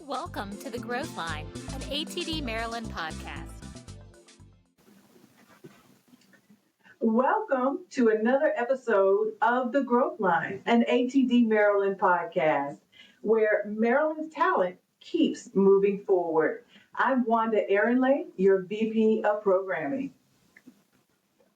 Welcome to The Growth Line, an ATD Maryland podcast. Welcome to another episode of The Growth Line, an ATD Maryland podcast, where Maryland's talent keeps moving forward. I'm Wanda Ehrenle, your VP of Programming.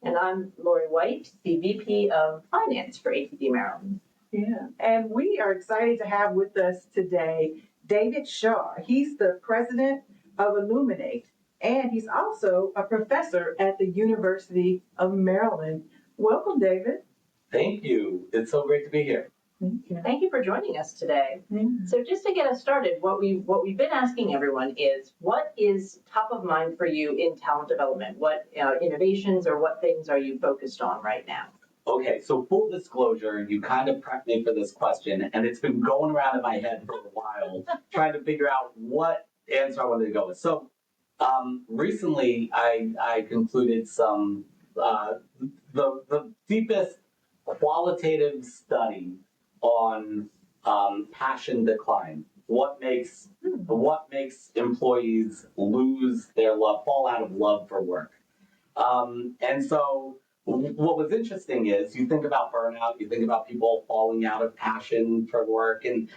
And I'm Lori White, the VP of Finance for ATD Maryland. Yeah, and we are excited to have with us today David Shar. He's the president of Illuminate, and he's also a professor at the University of Maryland. Welcome, David. Thank you. It's so great to be here. Thank you for joining us today. So just to get us started, what we've been asking everyone is, what is top of mind for you in talent development? What innovations or what things are you focused on right now? Okay, so full disclosure, you kind of prepped me for this question, and it's been going around in my head for a while, trying to figure out what answer I wanted to go with. So recently, I concluded some the deepest qualitative study on passion decline. What makes employees lose their love, fall out of love for work, and so. What was interesting is you think about burnout, you think about people falling out of passion for work, and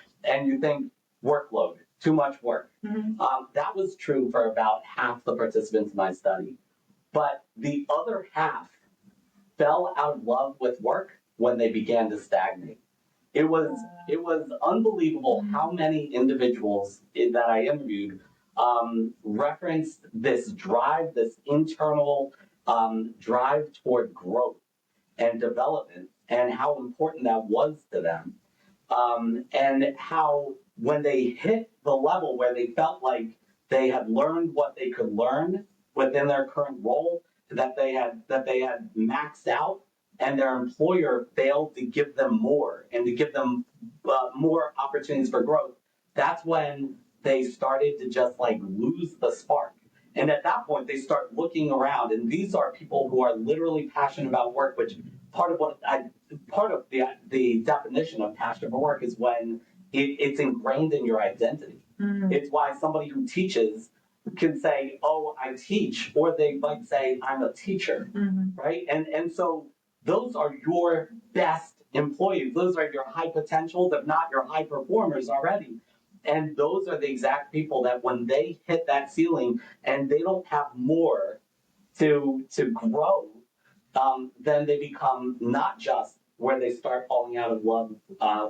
you think workload, too much work. Mm-hmm. That was true for about half the participants in my study. But the other half fell out of love with work when they began to stagnate. It was unbelievable how many individuals that I interviewed referenced this drive, this internal drive toward growth and development, and how important that was to them, and how when they hit the level where they felt like they had learned what they could learn within their current role, that they had maxed out, and their employer failed to give them more and to give them more opportunities for growth, that's when they started to just like lose the spark. And at that point, they start looking around, and these are people who are literally passionate about work. Which part of the definition of passion for work is when it's ingrained in your identity. Mm-hmm. It's why somebody who teaches can say, "Oh, I teach," or they might say, "I'm a teacher," Mm-hmm. right? And so those are your best employees. Those are your high potentials, if not your high performers already. And those are the exact people that when they hit that ceiling and they don't have more to grow, then they become not just where they start falling out of love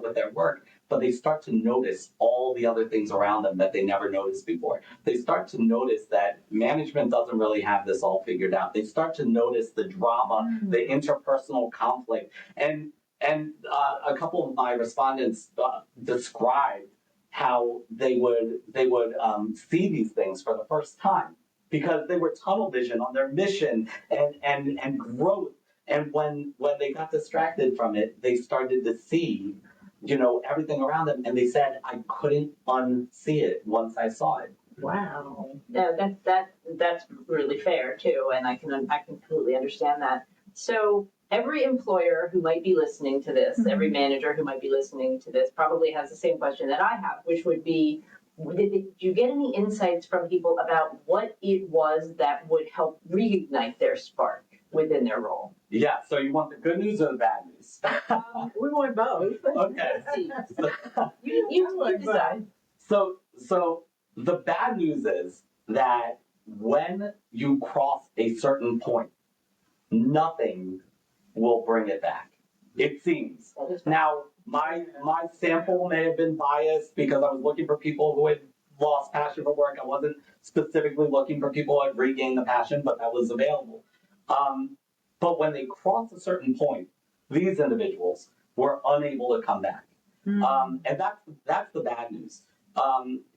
with their work, but they start to notice all the other things around them that they never noticed before. They start to notice that management doesn't really have this all figured out. They start to notice the drama, the interpersonal conflict. And a couple of my respondents described how they would see these things for the first time because they were tunnel vision on their mission and growth. And when they got distracted from it, they started to see, everything around them. And they said, I couldn't unsee it once I saw it. Wow. Yeah, that's really fair too, and I can completely understand that. So every employer who might be listening to this, every manager who might be listening to this probably has the same question that I have, which would be, did you get any insights from people about what it was that would help reignite their spark within their role? Yeah, so you want the good news or the bad news? We want both. Okay. You decide. So the bad news is that when you cross a certain point, nothing will bring it back. It seems. Now, my sample may have been biased because I was looking for people who had lost passion for work. I wasn't specifically looking for people who had regained the passion, but that was available. But when they crossed a certain point, these individuals were unable to come back. And that's the bad news.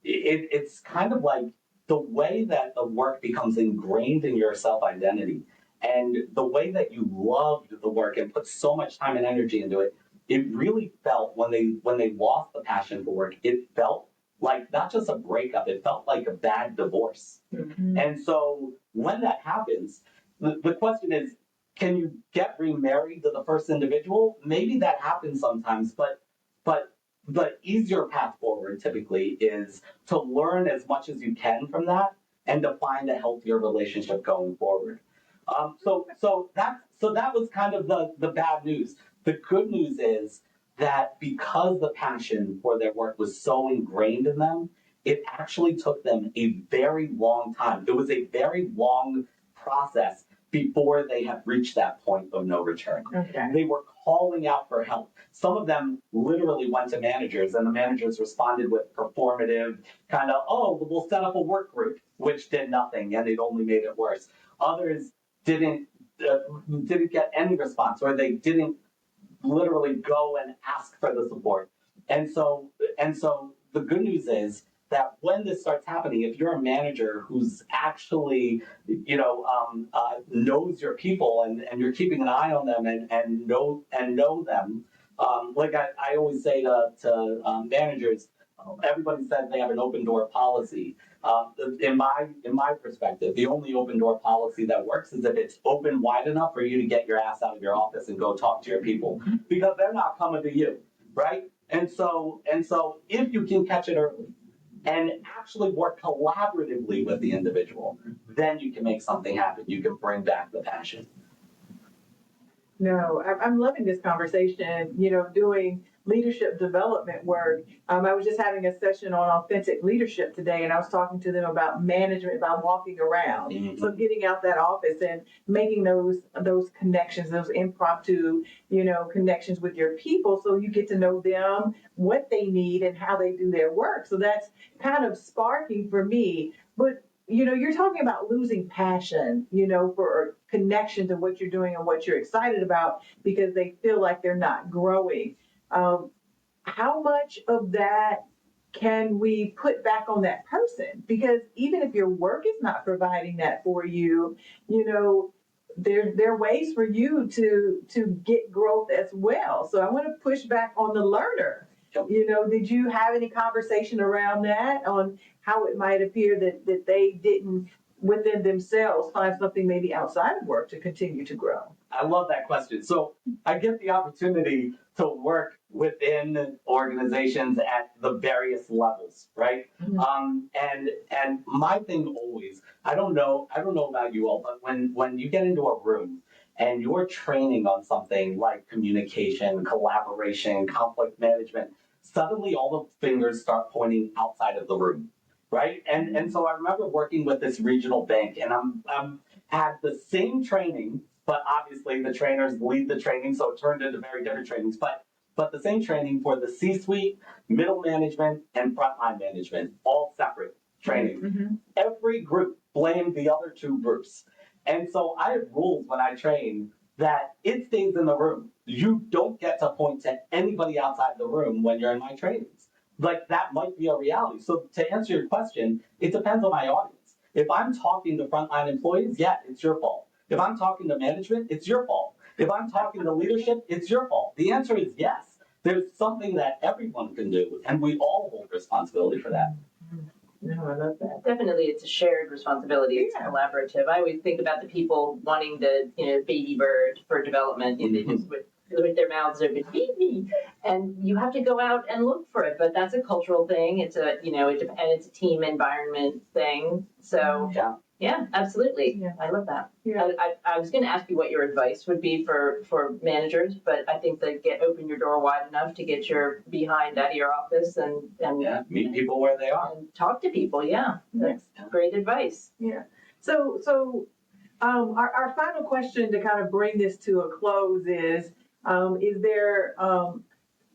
It's kind of like the way that the work becomes ingrained in your self-identity and the way that you loved the work and put so much time and energy into it, it really felt when they lost the passion for work, it felt like not just a breakup, it felt like a bad divorce. Mm-hmm. And so when that happens, the question is, can you get remarried to the first individual? Maybe that happens sometimes, but the easier path forward typically is to learn as much as you can from that and to find a healthier relationship going forward. So that was kind of the bad news. The good news is that because the passion for their work was so ingrained in them, it actually took them a very long time. It was a very long process before they had reached that point of no return. Okay. They were calling out for help. Some of them literally went to managers, and the managers responded with performative kind of, oh, we'll set up a work group, which did nothing, and it only made it worse. Others didn't get any response, or they didn't literally go and ask for the support. And so the good news is that when this starts happening, if you're a manager who's actually, knows your people and you're keeping an eye on them and know them, like I always say to managers, everybody says they have an open door policy. In my perspective, the only open door policy that works is if it's open wide enough for you to get your ass out of your office and go talk to your people, because they're not coming to you, right? And so if you can catch it early and actually work collaboratively with the individual, then you can make something happen. You can bring back the passion. No, I'm loving this conversation, doing leadership development work. I was just having a session on authentic leadership today, and I was talking to them about management, about walking around. Mm-hmm. So getting out that office and making those connections, those impromptu, connections with your people, so you get to know them, what they need, and how they do their work. So that's kind of sparking for me. But you're talking about losing passion, for connection to what you're doing and what you're excited about because they feel like they're not growing. How much of that can we put back on that person? Because even if your work is not providing that for you, there are ways for you to get growth as well. So I want to push back on the learner. Did you have any conversation around that on how it might appear that they didn't within themselves find something maybe outside of work to continue to grow? I love that question. So I get the opportunity to work within organizations at the various levels, right? Mm-hmm. And my thing always, I don't know about you all, but when you get into a room and you're training on something like communication, collaboration, conflict management, suddenly all the fingers start pointing outside of the room, right? And so I remember working with this regional bank, and I'm had the same training, but obviously the trainers lead the training, so it turned into very different trainings. But the same training for the C-suite, middle management, and frontline management, all separate training. Mm-hmm. Every group blamed the other two groups. And so I have rules when I train that it stays in the room. You don't get to point to anybody outside the room when you're in my trainings. Like, that might be a reality. So to answer your question, it depends on my audience. If I'm talking to frontline employees, yeah, it's your fault. If I'm talking to management, it's your fault. If I'm talking to leadership, it's your fault. The answer is yes. There's something that everyone can do, and we all hold responsibility for that. No, I love that. Definitely, it's a shared responsibility. It's collaborative. I always think about the people wanting the baby bird for development. They just with their mouths open, baby, and you have to go out and look for it. But that's a cultural thing. It's a and it's a team environment thing. So yeah, absolutely. Yeah. I love that. Yeah. I was going to ask you what your advice would be for managers, but I think that open your door wide enough to get your behind out of your office and meet people where they are and talk to people. Yeah, that's great advice. Yeah. So our final question to kind of bring this to a close is there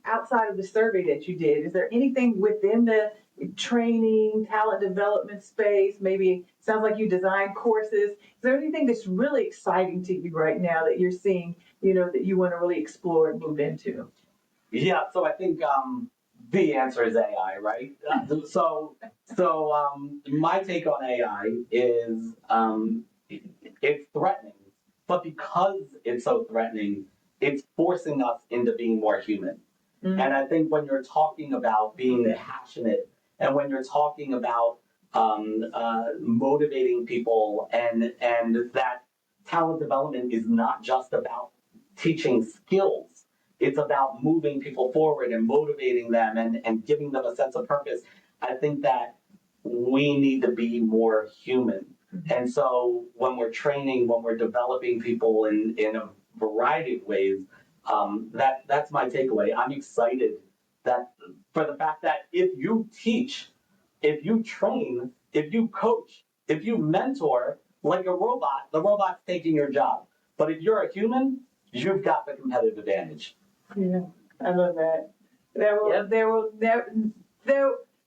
outside of the survey that you did, is there anything within the training, talent development space? Maybe sounds like you design courses. Is there anything that's really exciting to you right now that you're seeing, that you want to really explore and move into? Yeah, so I think the answer is AI, right? So my take on AI is it's threatening, but because it's so threatening, it's forcing us into being more human. Mm-hmm. And I think when you're talking about being passionate, and when you're talking about motivating people, and that talent development is not just about teaching skills, it's about moving people forward and motivating them and giving them a sense of purpose. I think that we need to be more human. And so when we're training, when we're developing people in a variety of ways, that's my takeaway. I'm excited that for the fact that if you teach, if you train, if you coach, if you mentor like a robot, the robot's taking your job. But if you're a human, you've got the competitive advantage. Yeah, I love that.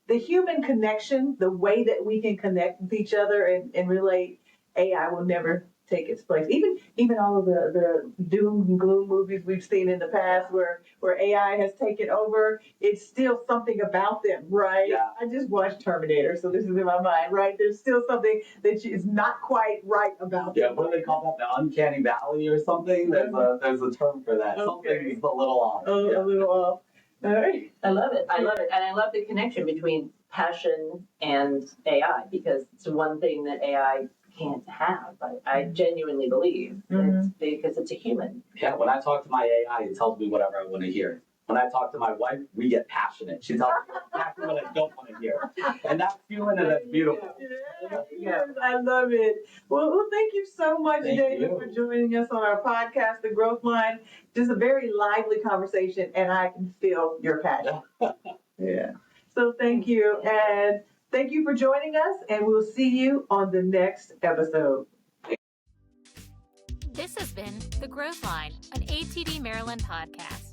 The human connection, the way that we can connect with each other and relate, AI will never take its place. Even all of the doom and gloom movies we've seen in the past where AI has taken over, it's still something about them, right? Yeah. I just watched Terminator, so this is in my mind, right? There's still something that is not quite right about them. Yeah, what do they call that? The uncanny valley or something? There's a term for that. Okay. Something's a little off. A little off. All right. I love it. I love it. And I love the connection between passion and AI because it's one thing that AI can't have. I genuinely believe it's because it's a human. Yeah, when I talk to my AI, it tells me whatever I want to hear. When I talk to my wife, we get passionate. She tells me exactly what I don't want to hear. And that's human and that's beautiful. Yes, I love it. Well, thank you so much, Thank David, you. for joining us on our podcast, The Growth Line. Just a very lively conversation, and I can feel your passion. Yeah. So thank you, and thank you for joining us, and we'll see you on the next episode. This has been The Growth Line, an ATD Maryland podcast.